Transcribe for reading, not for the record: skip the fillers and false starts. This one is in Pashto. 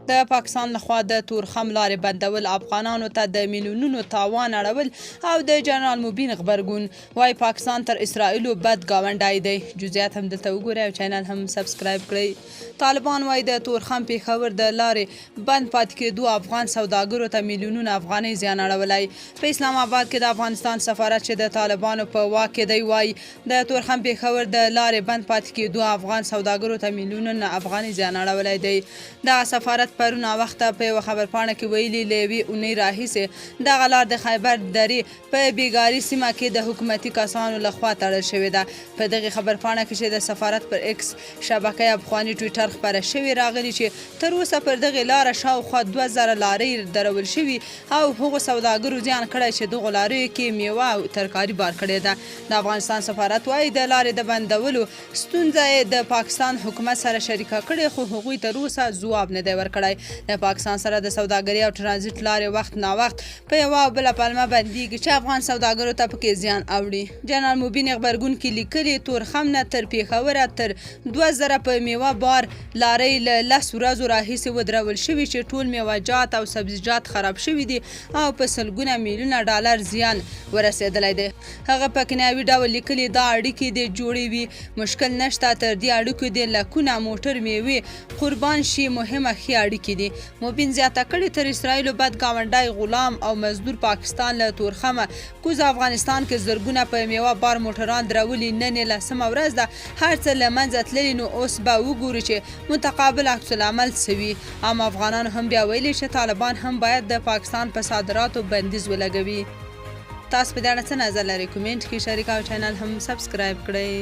د پاکستان لخوا د تورخم لارې بندول افغانانو ته د میلیونونو تاوان اړول او د جنرال مبین غبرګون وایي پاکستان تر اسرائیلو بد ګاونډی دی. جزئیات هم دلته وګورئ او چینل هم سبسکرایب کړئ. طالبان وایي د تورخم پېښور د لارې بند پاتې کېدو افغان سوداګرو ته میلیونونه افغانۍ زیان اړولی. په اسلام آباد کې د افغانستان سفارت چې د طالبانو په واک کې دی وایي د تورخم پېښور د لارې بند پاتې کېدو افغان سوداګرو ته میلیونونه افغانۍ زیان اړولی دی. دغه سفارت پرون وخته په یوه خبرپاڼه کې ویلي له یوې اونۍ راهیسې دغه لار د خیبر درې په بیګاري سیمه کې د حکومتي کسانو لخوا تړل شوې ده. په دغه خبرپاڼه کې چې د سفارت پر ایکس شبکه افغاني ټویټر خپره شوې راغلي چې تر اوسه پر دغه لاره شاوخوا 2000 لارۍ درول شوي او هغو سوداګرو زیان کړی چې دغو لاریو کې میوه او ترکاري بار کړې ده. د افغانستان سفارت وایي د لارې د بندولو ستونزه یې د پاکستان حکومت سره شریکه کړې خو هغوی تر اوسه ځواب نه دی ورکړی. د پاکستان سره د سوداګرۍ او ټرانزیټ لارې وخت ناوخت په یوه او بله پلمه بندیږي چې افغان سوداګرو ته پکې زیان اوړي. جنرال مبین غبرګون کې لیکلي تورخم نه تر پېښوره تر 2000 په میوه بار لارۍ له 10 ورځو راهیسې ودرول شوي چې ټول میوهجات او سبزیجات خراب شوي دي او په سلګونه میلیونه ډالر زیان ورسېدلی دی. هغه په کنایوي ډول لیکلي دا اړیکې دې جوړې وي مشکل نشته تر دې اړیکو دې لکونه موټر میوې قربان شي مهمه ښې اړیکې دي. مبین زیاته کړې تر اسرائیلو بد ګاونډی غلام او مزدور پاکستان له تورخمه کوز افغانستان کې زرګونه په میوه بار موټران درولي. نن یې 10مه ورځ ده هر څه له منځه تللي نو اوس به وګورو چې متقابل عکس العمل څه وي. عام افغانانو هم بیا ویلي چې طالبان هم باید د پاکستان په صادراتو بندیز ولګوي. تاسو په دې اړه څه نظر لرئ؟ کومنټ کې شریک او چینل هم سبسکرایب کړئ.